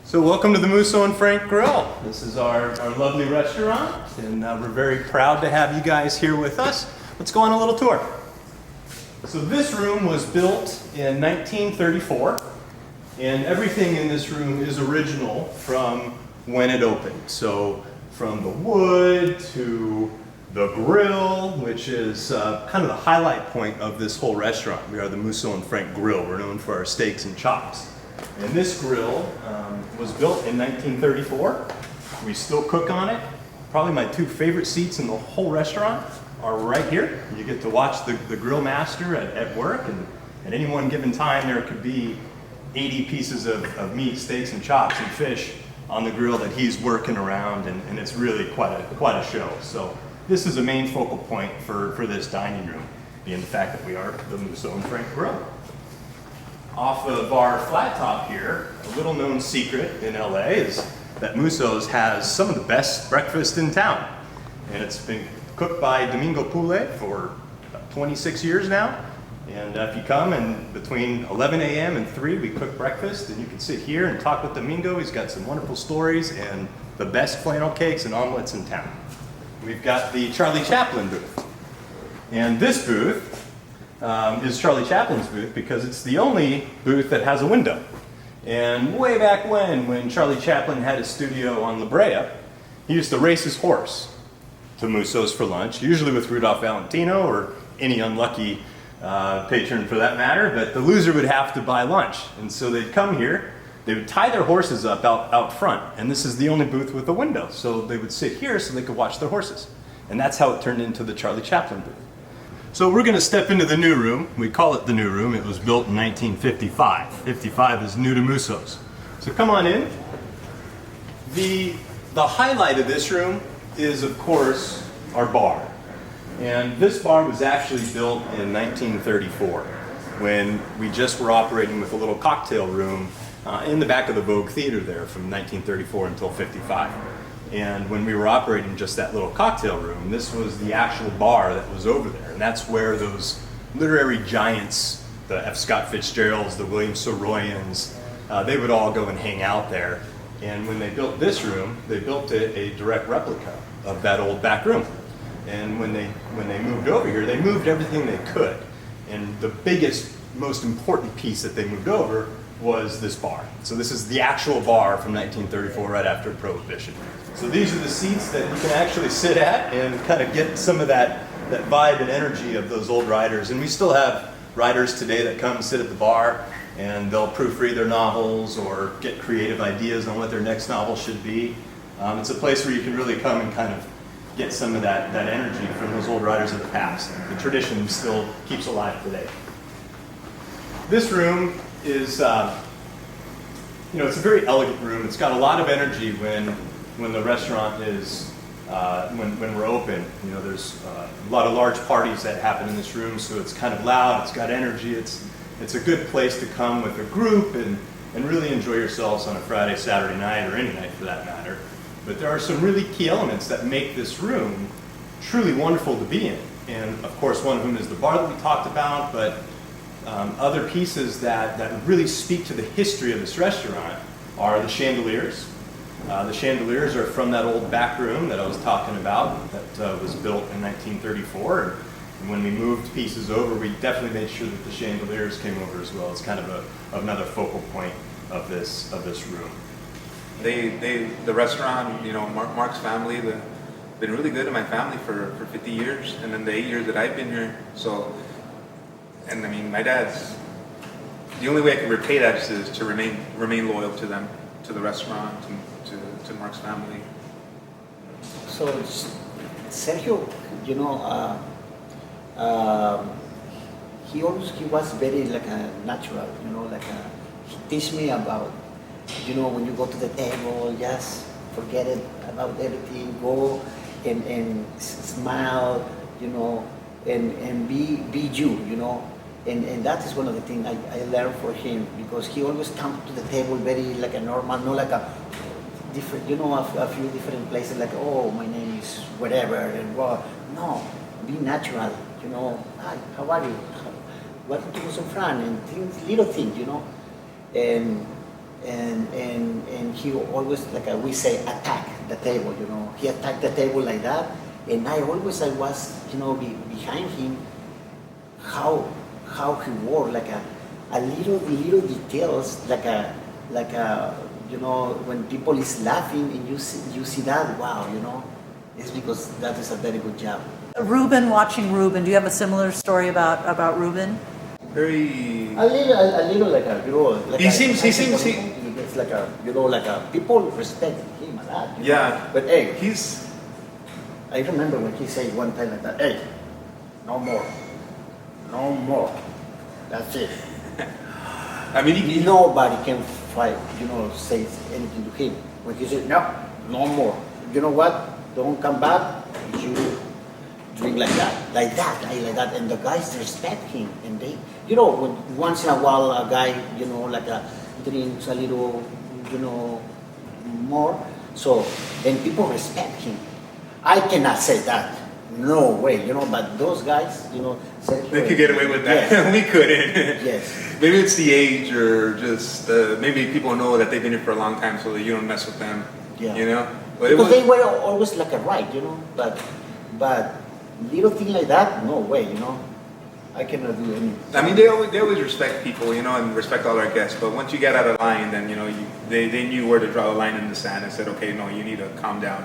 So welcome to the Musso and Frank Grill. This is our lovely restaurant, and we're very proud to have you guys here with us. Let's go on a little tour. So this room was built in 1934, and everything in this room is original from when it opened. So from the wood to the grill, which is kind of the highlight point of this whole restaurant. We are the Musso and Frank Grill. We're known for our steaks and chops. And this grill was built in 1934. We still cook on it. Probably my two favorite seats in the whole restaurant are right here. You get to watch the grill master at work, and at any one given time there could be 80 pieces of meat, steaks and chops and fish on the grill that he's working around, and it's really quite a show. So this is a main focal point for this dining room, being the fact that we are the Musso and Frank Grill. Off of our flat top here, a little known secret in LA is that Musso's has some of the best breakfast in town. And it's been cooked by Domingo Pule for 26 years now. And if you come, and between 11 a.m. and 3 we cook breakfast, and you can sit here and talk with Domingo. He's got some wonderful stories and the best flannel cakes and omelets in town. We've got the Charlie Chaplin booth. And this booth is Charlie Chaplin's booth because it's the only booth that has a window. And way back when Charlie Chaplin had his studio on La Brea, he used to race his horse to Musso's for lunch, usually with Rudolph Valentino or any unlucky patron for that matter, but the loser would have to buy lunch. And so they'd come here, they would tie their horses up out front, and this is the only booth with a window. So they would sit here so they could watch their horses. And that's how it turned into the Charlie Chaplin booth. So we're going to step into the new room. We call it the new room. It was built in 1955. 55 is new to Musso's. So come on in. The highlight of this room is, of course, our bar. And this bar was actually built in 1934 when we just were operating with a little cocktail room in the back of the Vogue Theater there from 1934 until 55. And when we were operating just that little cocktail room, this was the actual bar that was over there. And that's where those literary giants, the F. Scott Fitzgeralds, the William Soroyans, they would all go and hang out there. And when they built this room, they built it a direct replica of that old back room. And when they moved over here, they moved everything they could. And the biggest, most important piece that they moved over was this bar. So this is the actual bar from 1934, right after Prohibition. So these are the seats that you can actually sit at and kind of get some of that vibe and energy of those old writers. And we still have writers today that come and sit at the bar, and they'll proofread their novels or get creative ideas on what their next novel should be. It's a place where you can really come and kind of get some of that energy from those old writers of the past. The tradition still keeps alive today. This room is, it's a very elegant room. It's got a lot of energy when the restaurant is, when we're open. You know, there's a lot of large parties that happen in this room, so it's kind of loud, it's got energy, it's a good place to come with a group and really enjoy yourselves on a Friday, Saturday night, or any night for that matter. But there are some really key elements that make this room truly wonderful to be in. And of course, one of them is the bar that we talked about, but other pieces that really speak to the history of this restaurant are the chandeliers. The chandeliers are from that old back room that I was talking about that was built in 1934. And when we moved pieces over, we definitely made sure that the chandeliers came over as well. It's kind of another focal point of this room. The restaurant, Mark's family, they've been really good to my family for 50 years, and then the 8 years that I've been here. So, and I mean, my dad's, the only way I can repay that is to remain loyal to them, to the restaurant, to Mark's family. So Sergio, he was very like a natural, he teach me about, when you go to the table, just forget it about everything, go and smile, and be you, and that is one of the things I learned from him, because he always come to the table very like a normal, not like a different, a few different places like, oh, my name is whatever, and well, no, be natural, hi, how are you? Welcome to Musso and Frank, and things, little things, and and he always like we say attack the table, you know. He attacked the table like that, and I was you know behind him how he wore like a little details like a you know when people is laughing and you see that, wow, you know, it's because that is a very good job. Ruben, watching Ruben, do you have a similar story about Ruben? Very. A little like a, you know, like He seems- it's like a, you know, like a, people respect him a lot. You Yeah. know? But hey, He's. I remember when he said one time like that, hey, no more. No more. That's it. I mean, he, Nobody can fight, you know, say anything to him. When he said, no, no more. You know what? Don't come back. You drink like that. Like that. And the guys respect him. And they, you know, when once in a while a guy, you know, like drinks a little, you know, more. So, and people respect him. I cannot say that. No way, you know, but those guys, you know, they could get away with that. Yes. We couldn't. Yes. Maybe it's the age, or just maybe people know that they've been here for a long time, so that you don't mess with them. Yeah. You know. But Because they were always like a right, you know, but little thing like that, no way, you know. I cannot do anything. I mean, they always respect people, you know, and respect all our guests. But once you get out of line, then you know they knew where to draw the line in the sand and said, okay, no, you need to calm down.